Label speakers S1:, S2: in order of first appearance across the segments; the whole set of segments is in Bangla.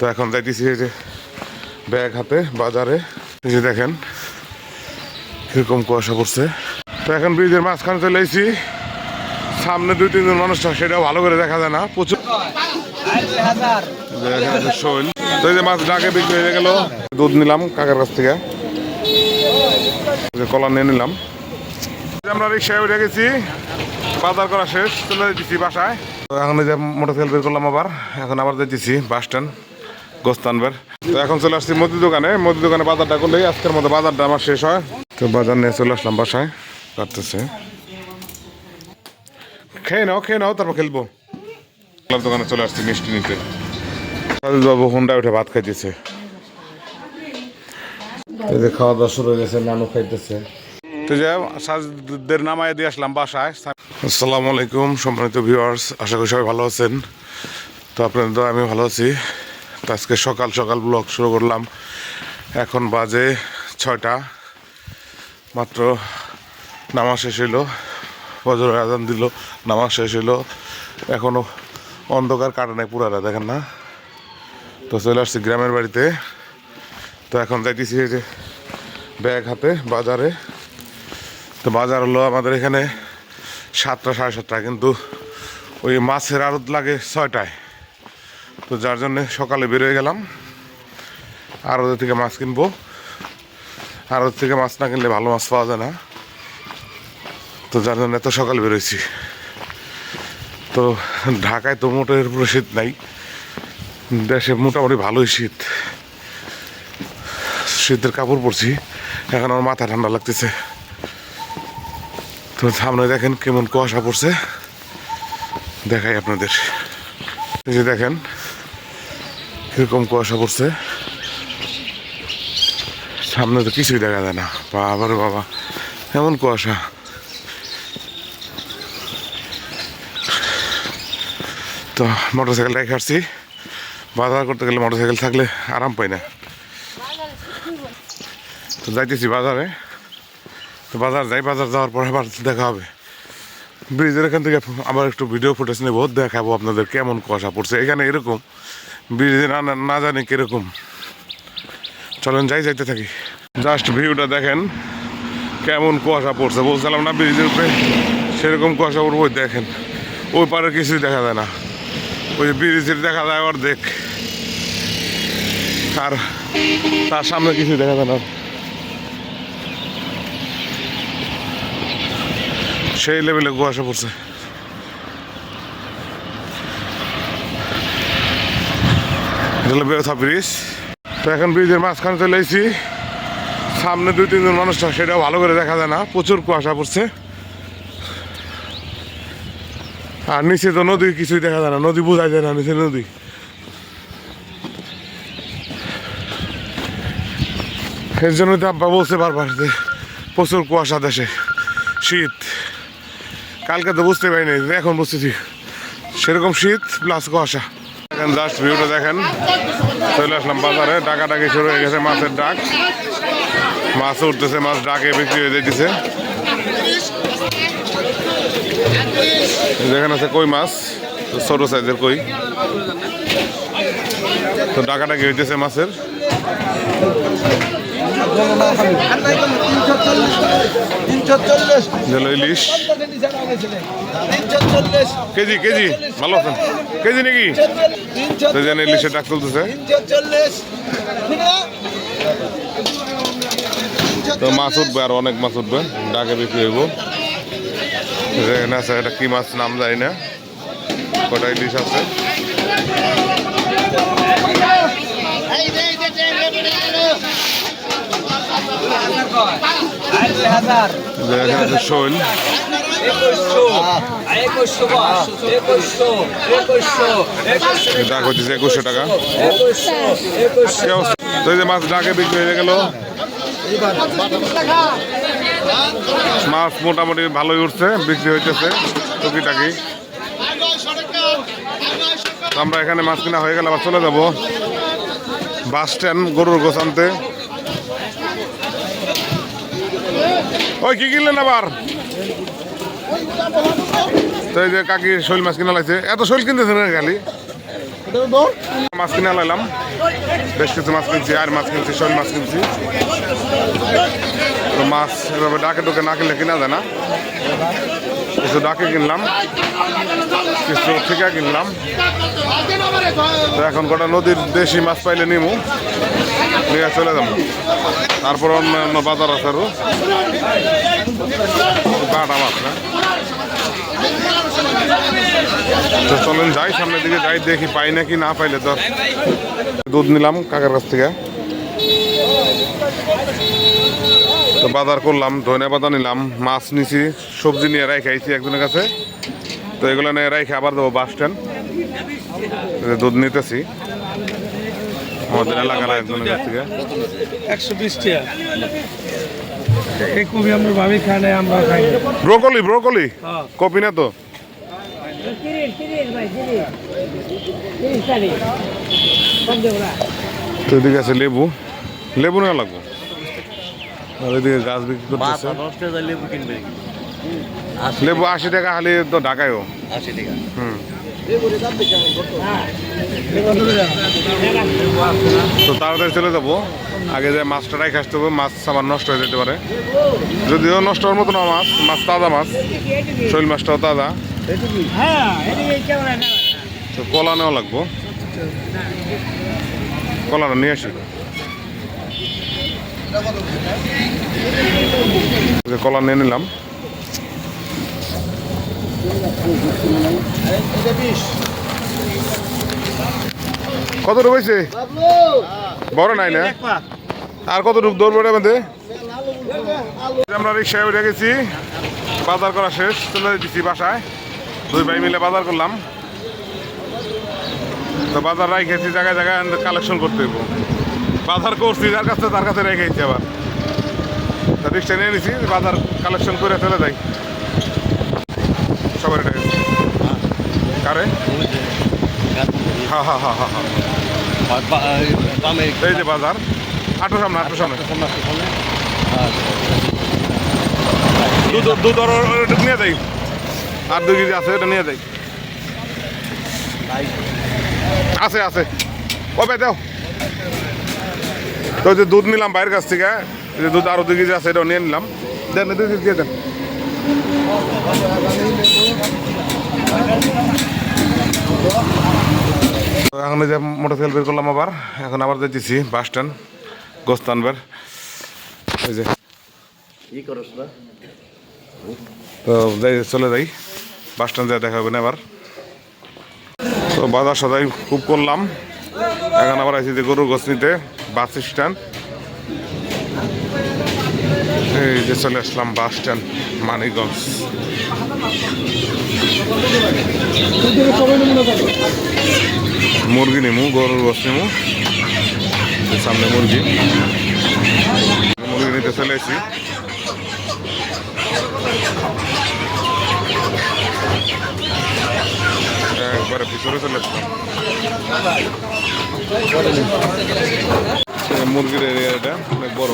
S1: তো এখন যাইতেছি এই যে ব্যাগ হাতে বাজারে, এই যে দেখেন কিরকম কুয়াশা পড়ছে। তো এখন ব্রিজের মাঝখানে চলে এসেছি, সামনে 2-3 জন মানুষ, সেটাও ভালো করে দেখা যায় না, প্রচুর শৈল। তো এই যে মাছ ডাকে বিক্রি হয়ে গেল, দুধ নিলাম কাকার কাছ থেকে, কলা নিয়ে নিলাম। আমরা রিক্সায় উঠে গেছি, বাজার করা শেষ, চলে যেতেছি বাসায়। তো এখন এই যে মোটরসাইকেল বের করলাম, এখন আবার যেতেছি বাস স্ট্যান্ড গোস্তানবের। তো এখন চলে আসছি মুদি দোকানে বাজারটা করলেই আজকের মতো বাজারটা আমার শেষ হয়। তো বাজার নিয়ে চলে আসলাম বাসায়, কাটতেছে। খেয়ে নাও তারপর খেলবো। দোকানে চলে আসছি মিষ্টি নিতে। বাবু হুন্ডা উঠে ভাত খাইতেছে, খাওয়া দাওয়া শুরু হয়ে গেছে, নানু খাইতেছে। তো যাই সাজদের নামায় দিয়ে আসলাম বাসায়। আসসালামু আলাইকুম সম্মানিত ভিউয়ার্স, আশা করি সবাই ভালো আছেন। তো আপনাদের তো আমি ভালো আছি। তো আজকে সকাল সকাল ব্লগ শুরু করলাম। এখন বাজে 6টা, মাত্র নামাজ শেষ হইলো, ফজরের আজান দিল, নামাজ শেষ হইলো, এখনও অন্ধকার কাটে নাই পুরাটা, দেখেন না। তো চলে আসছি গ্রামের বাড়িতে। তো এখন যাইতেছি এই যে ব্যাগ হাতে বাজারে। তো বাজার হলো আমাদের এখানে 7টা 7:30, কিন্তু ওই মাছের আড়ত লাগে 6টায়। তো যার জন্যে সকালে বেরোয় গেলাম, আড়ত থেকে মাছ কিনবো। আড়ত থেকে মাছ না কিনলে ভালো মাছ পাওয়া যায় না, তো যার জন্য এত সকালে বেরোইছি। তো ঢাকায় তো মোটের পুরো শীত নাই, দেশে মোটামুটি ভালোই শীত। শীতের কাপড় পরছি, এখন আমার মাথা ঠান্ডা লাগতেছে। তো সামনে দেখেন কেমন কুয়াশা পড়ছে, দেখাই আপনাদের। এই যে দেখেন কিরকম কুয়াশা পড়ছে, সামনে তো কিছুই দেখা যায় না। বাবা রে বাবা, এমন কুয়াশা। তো মোটরসাইকেল রেখে আসছি, বাজার করতে গেলে মোটরসাইকেল থাকলে আরাম পাই না। তো যাইতেছি বাজারে। তো বাজার যাওয়ার পর আবার দেখা হবে ব্রিজের এখান থেকে। আবার একটু ভিডিও ফুটেজ নেবো, দেখাবো আপনাদের কেমন কুয়াশা পড়ছে এখানে। এরকম ব্রিজে না জানি কিরকম। চলেন যাইতে থাকি। জাস্ট ভিউটা দেখেন কেমন কুয়াশা পড়ছে। বলছিলাম না ব্রিজের উপরে সেরকম কুয়াশা পড়বো। দেখেন ওই পারে কিছুই দেখা যায় না, ওই ব্রিজের দেখা যায় অর্ধেক, আর তার সামনে কিছুই দেখা যায় না। সেই লেভেলে কুয়াশা পড়ছে। বেরোথা ব্রিজ। তো এখন ব্রিজের মাঝখানে চলে এসেছি, সামনে 2-3 জন মানুষ, সেটাও ভালো করে দেখা যায় না, প্রচুর কুয়াশা পড়ছে। আর নিচে তো নদী, কিছুই দেখা যায় না, নদী বোঝা যায় না, নিচে নদী। এর জন্য তো আব্বা বলছে বারবার যে প্রচুর কুয়াশা দেশে, শীত। কালকে তো বুঝতে পারিনি, এখন বুঝতেছি সেরকম শীত প্লাস কুয়াশা। এখন জাস্ট ভিউটা দেখেন। চলে আসলাম বাজারে, ডাকাডাকি শুরু হয়ে গেছে, মাছের ডাক, মাছ উঠতেছে, মাছ ডাকে বিক্রি হয়ে যাইতেছে। যেখানে আছে কই মাছ, ছোট সাইজের কই। তো ডাকাডাকি হইতেছে মাছের। ইলিশ কেজি ভালো আছেন? কেজি নাকি? ইলিশের ডাক চলতেছে। তো মাছ উঠবে, আর অনেক মাছ উঠবে, ডাকে বিক্রি হইব। এখানে আছে এটা কি মাছ নাম জানি না, কটা ইলিশ আছে। শৈল ডাক হচ্ছে 2100 টাকা। তো এই যে মাছ ডাকে বিক্রি হয়ে গেল। মাছ মোটামুটি ভালোই উঠছে, বিক্রি হইতেছে টুকিটাকি। আমরা এখানে মাছ কিনা হয়ে গেলে আবার চলে যাবো বাস স্ট্যান্ড, গরুর গোছ আনতে। ওই কি কিনলেন আবার? তো এই যে কাকি শৈল মাছ কিনা লাগছে। এত শৈল কিনতেছে না খালি? মাছ কিনে লাইলাম, বেশ কিছু মাছ কিনছি, আর মাছ কিনছি, শোল মাছ কিনছি। তো মাছ এভাবে ডাকে ডুকে না কিনলে কিনা যায় না। কিছু ডাকে কিনলাম, কিছু ঠিকা কিনলাম। তো এখন গোটা নদীর দেশি মাছ পাইলে নিমু, নিয়ে চলে যাবো। তারপর অন্য বাজার আছে আরো বাটা মাছ না। তো চলেন যাই, সামনের দিকে যাই, দেখি পাই নাকি, না পাইলে তো দুধ নিলাম কাকার কাছ থেকে। তো বাজার করলাম, ধনে পাতা নিলাম, মাছ নিছি, সবজি নিয়ে রাখাইছি একজনের কাছে। তো এগুলো নিয়ে রাখে আবার দেবো বাস স্ট্যান্ড। দুধ নিতেছি আমাদের এলাকার একজনের কাছ থেকে।
S2: 120 টাকা এই কপি আমরা ভাবি খাই না, আমরা খাই না।
S1: ব্রোকলি ব্রোকলি কপি না তো। তো এদিকে আছে লেবু, লেবু না লাগবো। আর এদিকে গাছ বিক্রি করতেছে। লেবু 80 টাকা খালি তো ঢাকায়ও 80 টাকা। তো তাড়াতাড়ি চলে যাবো, আগে যে মাছটা রাখে আসতে হবে, মাছ আবার নষ্ট হয়ে যেতে পারে। যদিও নষ্ট হওয়ার মতো না, মাছ মাছ তাজা মাছ, শৈল মাছটাও তাজা। তো কলা নেওয়া লাগবো, কলাটা নিয়ে আসি। কলা নিয়ে নিলাম। কত রয়েছে বড় নাই না, আর কত রূপ দৌড় বেড়ে মধ্যে। আমরা রিক্সায় উঠে গেছি, বাজার করা শেষ, চলে দিচ্ছি বাসায়। দুই ভাই মিলে বাজার করলাম। তো বাজার রাখেছি জায়গায় জায়গায় কালেকশন করতে হইব। বাজার করছি যার কাছে, তার কাছে রেখেছি আবার। তা রিক্সা নিয়ে নিছি, বাজার কালেকশন করে চলে যাই। সবার এটা কারে হ্যাঁ হ্যাঁ হ্যাঁ হ্যাঁ হ্যাঁ, এই যে বাজার আটো সামনে, আটো সামনে দুধ নিয়ে যাই। আর 2 কেজি আছে, এটা নিয়ে যাই। আছে আছে কবে দাও। তো যে দুধ নিলাম বাইরের কাছ থেকে, যে দুধ আরো 2 কেজি আছে, এটাও নিয়ে নিলাম। দেন 2 কেজি দিয়ে দেন। এখন যে মোটরসাইকেল বের করলাম আবার, এখন আবার যেতেছি বাস স্ট্যান্ড গোস্তানবের। ওই যে তো যাই, চলে যাই বাস স্ট্যান্ড, যা দেখা হবে না আবার। তো বাজার সদাই খুব করলাম, এখন আবার আছি যে গরুর গোছ নিতে বাস স্ট্যান্ড। এই যে চলে আসলাম বাস স্ট্যান্ড মানিকগঞ্জ। মুরগি নিমু, গরুর গোছ নিমু, সামনে মুরগি নিতে চলে আসি। একবারে ভিতরে চলে আসলাম। মুরগির এরিয়াটা অনেক বড়,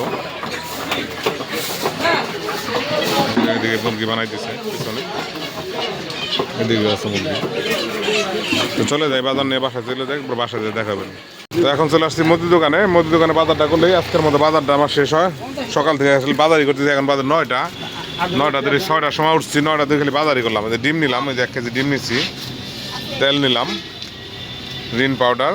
S1: এদিকে মুরগি বানাই দিছে পিছনে, এদিকে আছে মুরগি। তো চলে যাই বাজার নিয়ে, বাসায় চলে যাই, বাসায় যেয়ে দেখাবেন। তো এখন চলে আসছি মুদি দোকানে। মুদি দোকানে বাজারটা করলেই আজকের মতো বাজারটা আমার শেষ হয়। সকাল থেকে আসলে বাজারই করতেছি, এখন বাজার 9টা থেকে 6টার সময় উঠছি। 9টা থেকে খালি বাজারই করলাম। এই যে ডিম নিলাম, এই যে 1 কেজি ডিম নিচ্ছি, তেল নিলাম, রিন পাউডার,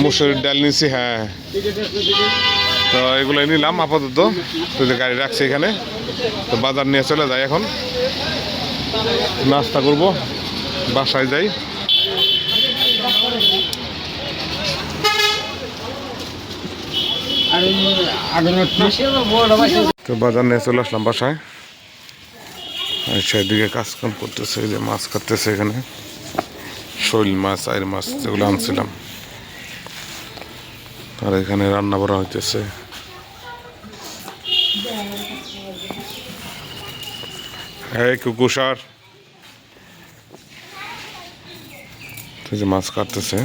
S1: মুসুরির ডাল নিচ্ছি। হ্যাঁ, তো এগুলোই নিলাম আপাতত। তো যে গাড়ি রাখছি এখানে, তো বাজার নিয়ে চলে যাই। এখন নাস্তা করব, বাসায় যাই। তো বাজার নিয়ে চলে আসলাম বাসায়। সেদিকে কাজ কাম করতেছে, যে মাছ কাটতেছে এখানে, শৈল মাছ, আইর মাছ যেগুলো আনছিলাম। আর এখানে রান্না করা হইতেছে। এই কুকুসার যে মাছ কাটতেছে।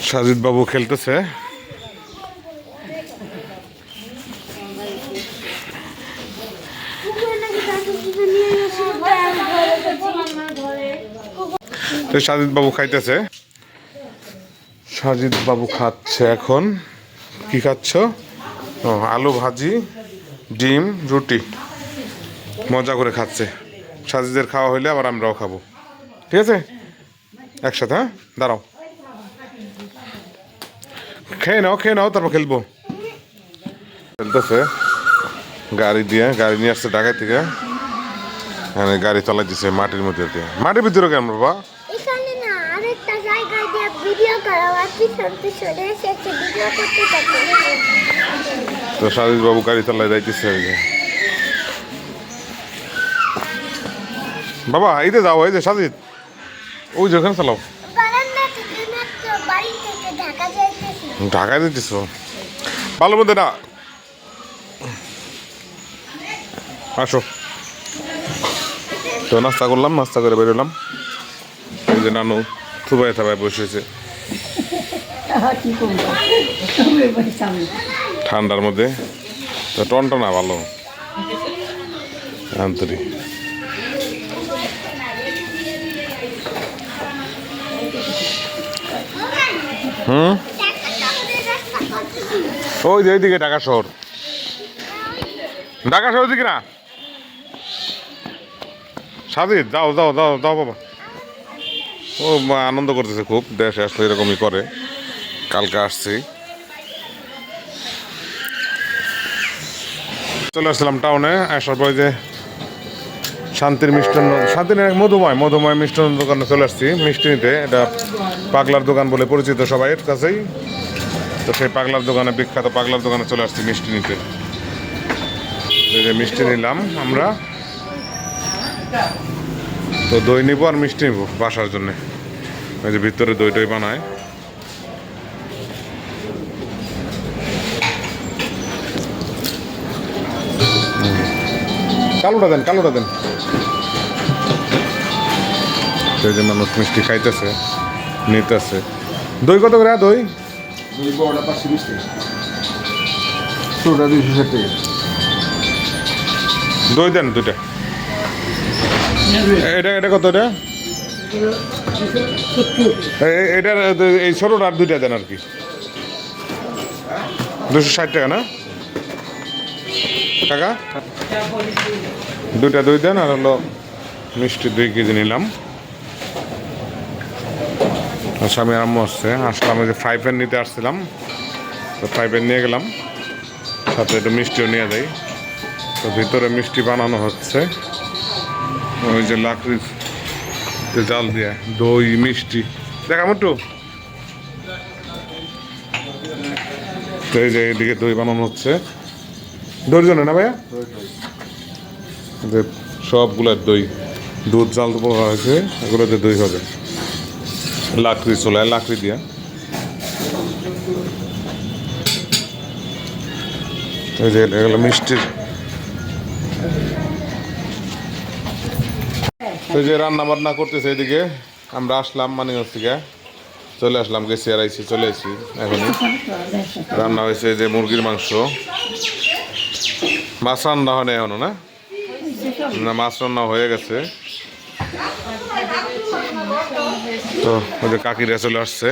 S1: সাজিদ বাবু খেলতেছে। তো সাজিদ বাবু খাইতেছে, সাজিদ বাবু খাচ্ছে এখন। কি খাচ্ছ? ও, আলু ভাজি, ডিম, রুটি, মজা করে খাচ্ছে। সাজিদের খাওয়া হইলে আবার আমরাও খাবো, ঠিক আছে? একসাথে, হ্যাঁ, দাঁড়াও, খেয়ে নাও, তারপর খেলবো। খেলতেছে গাড়ি দিয়ে, গাড়ি নিয়ে আসছে ঢাকা থেকে, এখানে গাড়ি চালাই দিচ্ছে মাটির মধ্যে দিয়ে। মাটির ভিতরে কেন বাবা?
S3: এখানে না আরেকটা জায়গায় দিয়ে ভিডিও করা আর পিছনে এসেছে ভিডিও করতে থাকে।
S1: তো সাজিদ বাবু গাড়ি চালাই যাইতেছে। ওই যে বাবা, এই যে যাও, এই যে সাজিদ, ওই যে ওখানে চালাও।
S3: বারান্দা থেকে মাত্র বাড়ি থেকে ঢাকা যাইতেছি।
S1: ঢাকায় দিতেছ ভালো মধ্যে না, আসো। তো নাস্তা করলাম, নাস্তা করে বেরোলাম। ওই যে নানু থুবাই থাবায় বসেছে ঠান্ডার মধ্যে, তো টনটনা ভালো আন্তরিক। ওই যে এইদিকে ঢাকা শহর, ঢাকা শহর দিকে না। সাজিদ যাও বাবা। ও আনন্দ করতেছে খুব, দেশে আসলে এরকমই করে। কালকে আসছি, চলে আসলাম টাউনে। আসার পরে যে শান্তির মিষ্টান্ন, মধুময় মিষ্টান্ন দোকানে চলে আসছি মিষ্টি নিতে। এটা পাগলার দোকান বলে পরিচিত সবাইয়ের কাছেই। তো সেই পাগলার দোকানে, বিখ্যাত পাগলার দোকানে চলে আসছি মিষ্টি নিতে। এই যে মিষ্টি নিলাম আমরা, তো দই নিবো আর মিষ্টি নিবো বাসার জন্যে। ওই যে ভিতরে দই বানায়। কালোটা দেন। সেই যে মানুষ মিষ্টি খাইতেছে, নিতেছে। দই কত করে? দই
S2: বড়টা 520 টাকা, ছোটটা 260 টাকা।
S1: দই দেন দুইটা। এটা কত? এটার এই ছোটটা আর দুইটা দেন আর কি, 260 টাকা না টাকা? দুইটা দই দেন, আর হলো মিষ্টি 2 কেজি নিলাম। স্বামী আম্মু আসলাম, ওই যে ফ্রাই প্যান নিতে আসছিলাম, তো ফ্রাই প্যান নিয়ে গেলাম, সাথে একটু মিষ্টিও নিয়ে যাই। তো ভিতরে মিষ্টি বানানো হচ্ছে, ওই যে লাকড়িতে জাল দিয়ে দই মিষ্টি। দেখাম একটু। তো এই যে এদিকে দই বানানো হচ্ছে, দইর জন্য না ভাইয়া? যে সবগুলোর দই, দুধ জাল দেওয়া হয়েছে, এগুলোতে দই হবে। লাকড়ি চুলায়, লাকড়ি দিয়া। এই যে এগুলো মিষ্টির। এই যে রান্না বান্না করতেছে এদিকে, আমরা আসলাম মানিগঞ্জ থেকে, চলে আসলাম, গেছি আর আইসি, চলে আসি। এখনই রান্না হয়েছে যে মুরগির মাংস, মাছ রান্না হয় না এখনো, না মাছ রান্না হয়ে গেছে। তো ওই যে কাকিরা চলে আসছে,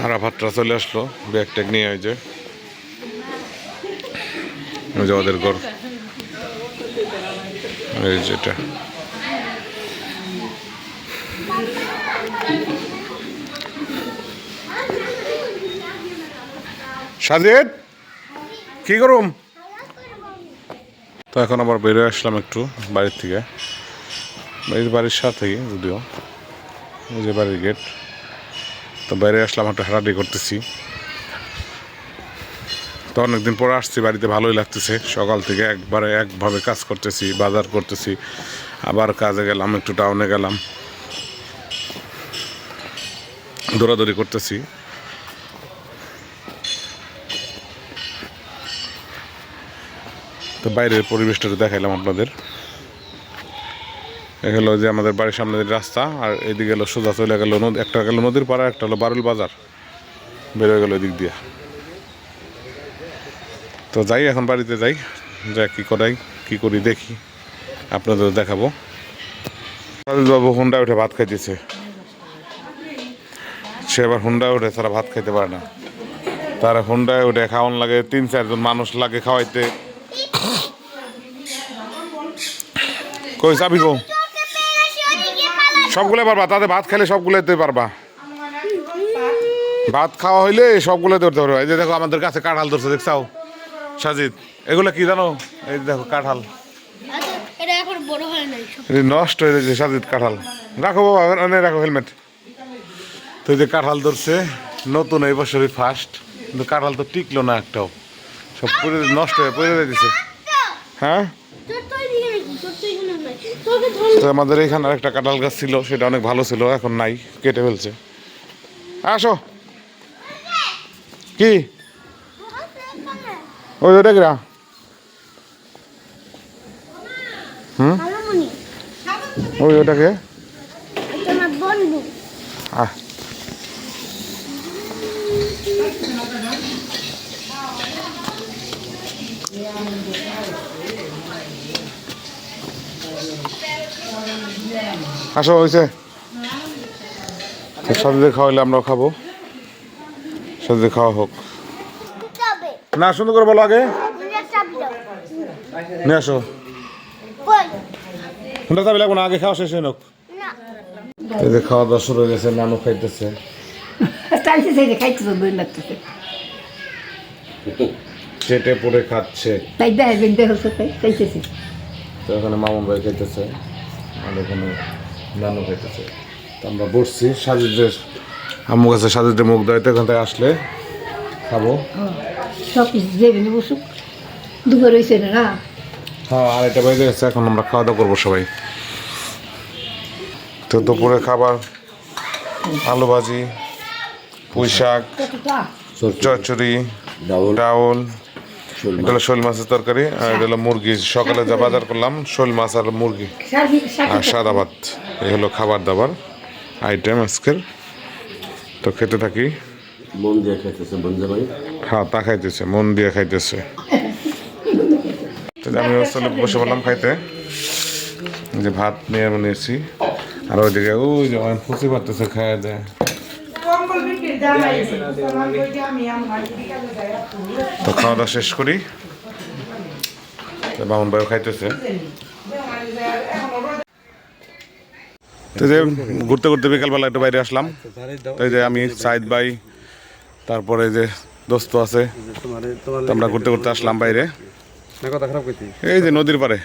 S1: হারাভাতরা চলে আসলো ব্যাগ ট্যাগ নিয়ে। ওই যে ওদের ঘর, এই যেটা সাজিদ, কি করুম? তো এখন আবার বেরোয় আসলাম একটু বাড়ির থেকে, বাড়ির সাথেই যদিও, ওই যে বাড়ির গেট। তো বাইরে আসলাম, একটা হাঁটাহাঁটি করতেছি। তো অনেকদিন পরে আসছি বাড়িতে, ভালোই লাগতেছে। সকাল থেকে একভাবে কাজ করতেছি, বাজার করতেছি, আবার কাজে গেলাম, একটু টাউনে গেলাম, দৌড়াদৌড়ি করতেছি। তো বাইরের পরিবেশটা দেখাইলাম আপনাদের। এগুলো যে আমাদের বাড়ির সামনে রাস্তা, আর এদিকে গেলো সোজা চলে গেল নদী, একটা গেল নদীর পাড়া, একটা হলো বারুল বাজার, বেরোয় গেল এদিক দিয়ে। তো যাই, এখন বাড়িতে যাই, যা কি কি করি দেখি, আপনাদের দেখাবো। বাবু হুন্ডা উঠে ভাত খাইতেছে, সে আবার হুন্ডা উঠে তারা ভাত খাইতে পারে না, তারা হুন্ডায় উঠে খাওয়ান লাগে, 3-4 জন মানুষ লাগে খাওয়াইতে। কই চাবি গো? সবগুলো পারবা, তাদের ভাত খেলে সবগুলোতে পারবা। ভাত খাওয়া হইলে সবগুলো ধরতে পারবা। এই যে দেখো আমাদের কাছে কাঁঠাল ধরছে, দেখছাও সাজিদ? এগুলো কি জানো? এই যে দেখো কাঁঠাল, নষ্ট হয়ে যাচ্ছে সাজিদ কাঁঠাল। রাখো বাবা, রাখো হেলমেট। তো এই যে কাঁঠাল ধরছে, নতুন এই বছরই ফার্স্ট, কিন্তু কাঁঠাল তো টিকলো না একটাও, সব পুরো নষ্ট হয়ে পড়ে যাইতেছে। হ্যাঁ, তো আমাদের এখানে একটা কাঁঠাল গাছ ছিল, সেটা অনেক ভালো ছিল, এখন নাই, কেটে ফেলছে। আসো, কি ওই ওটা কিরা? ওই ওটাকে
S3: বন্ধু
S1: আহ, আসো, হয়েছে। সাথে খাওয়াইলে আমরাও খাবো, সাথে খাওয়া হোক না। সুন্দর করে বলো আগে, নিয়ে আসো। হুন্ডা চাবি লাগবো না, আগে খাওয়া শেষ হয়ে হোক। এই যে খাওয়া দাওয়া শুরু হয়ে গেছে, নানু খাইতেছে। চেটে পড়ে খাচ্ছে, তো এখানে মামুন ভাই খাইতেছে, আর এখানে নানু খাইতেছে। তো আমরা বসছি সাজিদের আম্মু কাছে, সাজিদের মুখ দেয়, তো এখান থেকে আসলে খাবো।
S4: সব কিছু দেবে না, বসুক দুপুর হয়েছে না।
S1: হ্যাঁ, আর এটা বেজে গেছে, এখন আমরা খাওয়া দাওয়া করবো সবাই। তো দুপুরে খাবার আলু ভাজি, পুঁই শাক, চচ্চড়ি, ডাউল, এটা হলো শোল মাছের তরকারি, আর এটা হলো মুরগি। সকালে যা বাজার করলাম, শোল মাছ আর মুরগি আর সাদা ভাত, এই হলো খাবার দাবার আইটেম আজকের। তো খেতে থাকি।
S5: মন দিয়ে খাইতেছে বন্ধু ভাই।
S1: হ্যাঁ, তা খাইতেছে, মন দিয়ে খাইতেছে। তো আমি চলে বসে বললাম খাইতে, যে ভাত নিয়ে নিয়েছি, আর ওইদিকে ওই যে ফুচি পারতেছে, খাইয়া দেয়। তো খাওয়া দাওয়া শেষ করি, বামুন ভাইও খাইতেছে। তো যে ঘুরতে ঘুরতে বিকালবেলা একটু বাইরে আসলাম, এই যে আমি সাইদ ভাই, তারপরে যে দোস্ত আছে, তো আমরা ঘুরতে ঘুরতে আসলাম বাইরে, এই যে নদীর পাড়ে।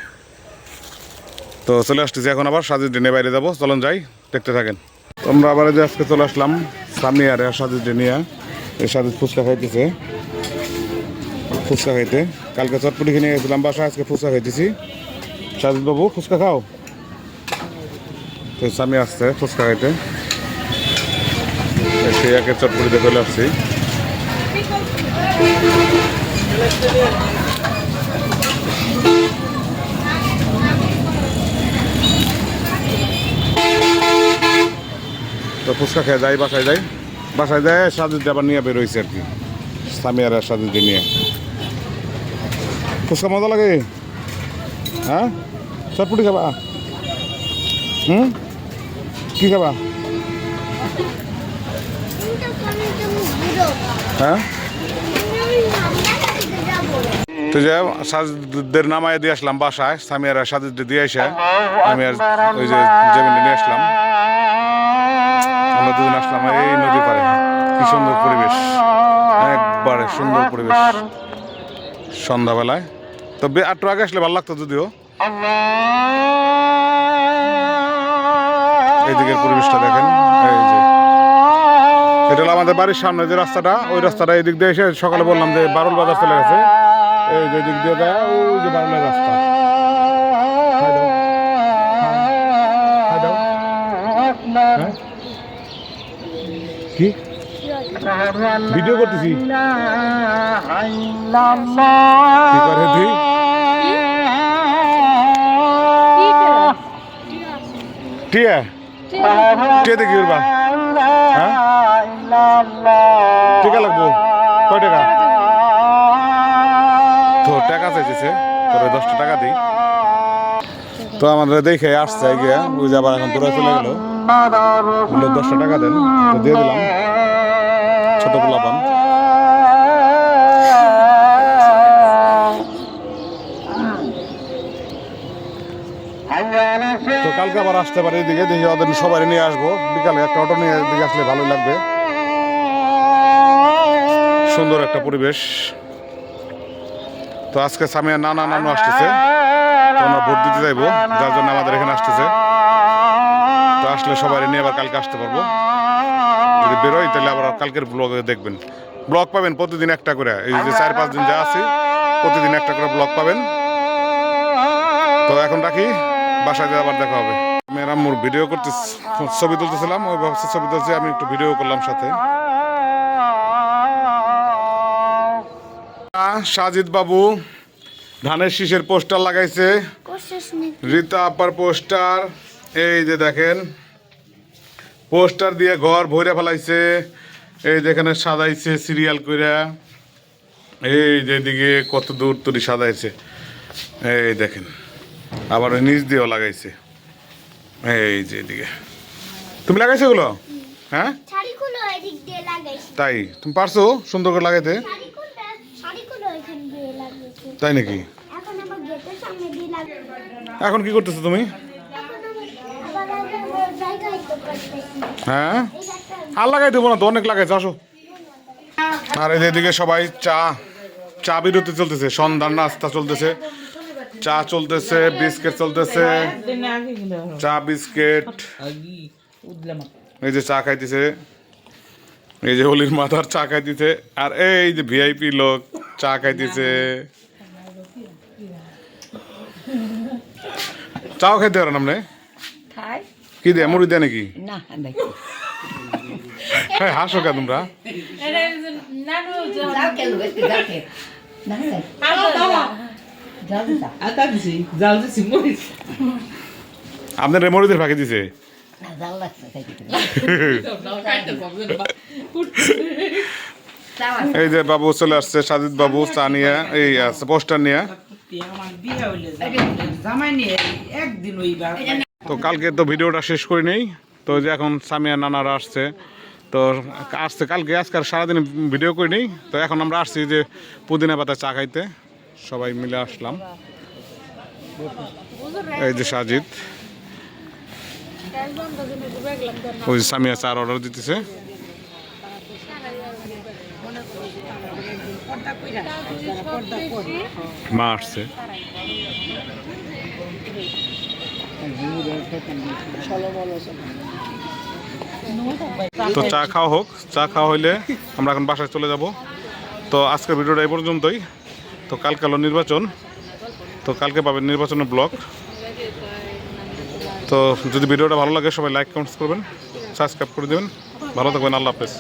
S1: তো চলে আসতেছি এখন, আবার সাজিদ ডেনে বাইরে যাবো, চলুন যাই, দেখতে থাকেন। আমরা আবার যে আজকে চলে আসলাম সামিয়ারে সাজিদ ডেনিয়া, এই সাজিদ ফুচকা খাইতেছে, ফুচকা খাইতে। কালকে চটপটি কিনে গেছিলাম বাসায়, আজকে ফুচকা খাইতেছি। সাজিদ বাবু ফুচকা খাও। তো সামি আসছে ফুচকা খাইতে, সেই একে চটপটিতে চলে আসছি। তো ফুচকা খেয়ে যাই, বাসায় যাই, বাসায় যায় সাজিদ আবার নিয়ে বেরোইছে আর কি, সামিয়ার আর সাজিদকে নিয়ে। ফুচকা মজা লাগে? হ্যাঁ, চটপটি খাবা? কি খাবা? হ্যাঁ, তো যে সাজিদের নামায় দিয়ে আসলাম বাসায়, সামিয়ার আর সাজিদ দিয়ে এসে আমি আর ওই যে জেমিনে নিয়ে আসলাম। আমরা দুজন আসলাম এই নদী পাড়ে, কি সুন্দর পরিবেশ, একবারে সুন্দর পরিবেশ সন্ধ্যাবেলায়। তো একটু আগে আসলে ভালো লাগতো যদিও। এইদিকের পরিবেশটা দেখেন, এই যে এটা হলো আমাদের বাড়ির সামনে যে রাস্তাটা, ওই রাস্তাটা এই দিক দিয়ে এসে সকালে বললাম যে বারুল বাজার চলে গেছে, এই যে দিক দিয়ে যায় ওই যে বারুলের রাস্তা। কি ভিডিও করতেছি? কি করে তুই? টিয়া টিয়া দেখি উঠবা? হ্যাঁ, টিকা লাগবো? কয় টাকা? তো টাকা চাইছে, তোর 10 টাকা দিই। তো আমাদের দেখে আসছে গিয়া ওই যে আবার এখন দূরে চলে গেল। বললো 10টা টাকা দেন, তো দিয়ে দিলাম। ছোট পোলাপান। তো কালকে আবার আসতে পারি এদিকে, দেখি ওদের সবাই নিয়ে আসবো। বিকালে একটা অটো নিয়ে এদিকে আসলে ভালোই লাগবে। সুন্দর একটা পরিবেশ। তো আজকে সামিয়া নানু আসতেছে, তো আমরা ভোট দিতে যাইবো, যার জন্য আমাদের এখানে আসতেছে। তো আসলে সবাই নিয়ে আবার কালকে আসতে পারবো। যদি বেরোই তাহলে আবার কালকের ব্লগে দেখবেন। ব্লগ পাবেন প্রতিদিন একটা করে, এই যে 4-5 দিন যা আছি প্রতিদিন একটা করে ব্লগ পাবেন। তো এখন রাখি, বাসায় আবার দেখা হবে। আমি আম্মুর ভিডিও করতে ছবি তুলতেছিলাম, ওই ভাবছি ছবি তুলছি, আমি একটু ভিডিও করলাম সাথে। সাজিদ বাবু ধানের শীষের পোস্টার লাগাইছে, রীতা আপার পোস্টার। এই যে দেখেন পোস্টার দিয়ে ঘর ভরে ফেলাইছে। এই যেখানে সাজাইছে সিরিয়াল কইরা, এই যে দিকে কত দূর তুরি সাজাইছে। এই দেখেন আবার ওই নিচ দিয়েও লাগাইছে। এই যে এদিকে তুমি লাগাইছো এগুলো? হ্যাঁ
S3: শাড়িগুলো এদিক দিয়ে লাগাইছি।
S1: তাই তুমি পারছো সুন্দর করে লাগাইতে?
S3: শাড়িগুলো এখান দিয়ে লাগাইছি।
S1: তাই নাকি?
S3: এখন আবার গেটের সামনে দিয়ে লাগাইছি।
S1: এখন কি করতেছো তুমি?
S3: এখন আবার আমার জায়গায় তো করতেছি।
S1: হ্যাঁ আর লাগাই দেবো না তো, অনেক লাগাইছে, আসো। আর এদিকে সবাই চা বিরতি চলতেছে, সন্ধ্যার নাস্তা চলতেছে, চা চলতেছে, বিস্কিট চলতেছে, চা বিস্কিট। এই যে চা খাইতেছে, এই যে হলির মাথার চা খাইতেছে, আর এই যে ভিআইপি লোক চা খাইতেছে। চাও খাইতে পারেন আপনি?
S4: খাই
S1: কি দেয়, মুড়ি দেয় নাকি?
S4: না ভাই
S1: হ্যাঁ হাসো কে তোমরা?
S4: যাও কেন একটু যাও কে না যাও যাও
S1: আপনার মুড়িদের ফাঁকি দিছে।
S4: না যাও লাগছে খাইতে
S1: এই যে বাবু চলে আসছে, সাজিদ বাবু চা নিয়ে, এই আছে পোস্টার নিয়ে। তো কালকে তো ভিডিওটা শেষ করে নেই, তো যে এখন সামিয়া নানারা আসছে, তো আসছে কালকে, আজকাল সারাদিন ভিডিও করে নেই। তো এখন আমরা আসছি যে পুদিনা পাতা চা খাইতে, সবাই মিলে আসলাম। এই যে সাজিদ, ওই যে সামিয়া চার অর্ডার দিতেছে। মা আসছে। তো চা খাওয়া হোক, চা খাওয়া হইলে আমরা এখন বাসায় চলে যাব। তো আজকের ভিডিওটা এই পর্যন্তই। তো কালকে হলো নির্বাচন, তো কালকে পাবেন নির্বাচনের ব্লগ। তো যদি ভিডিওটা ভালো লাগে সবাই লাইক কমেন্টস করবেন, সাবস্ক্রাইব করে দেবেন। ভালো থাকবেন, আল্লাহ হাফেজ।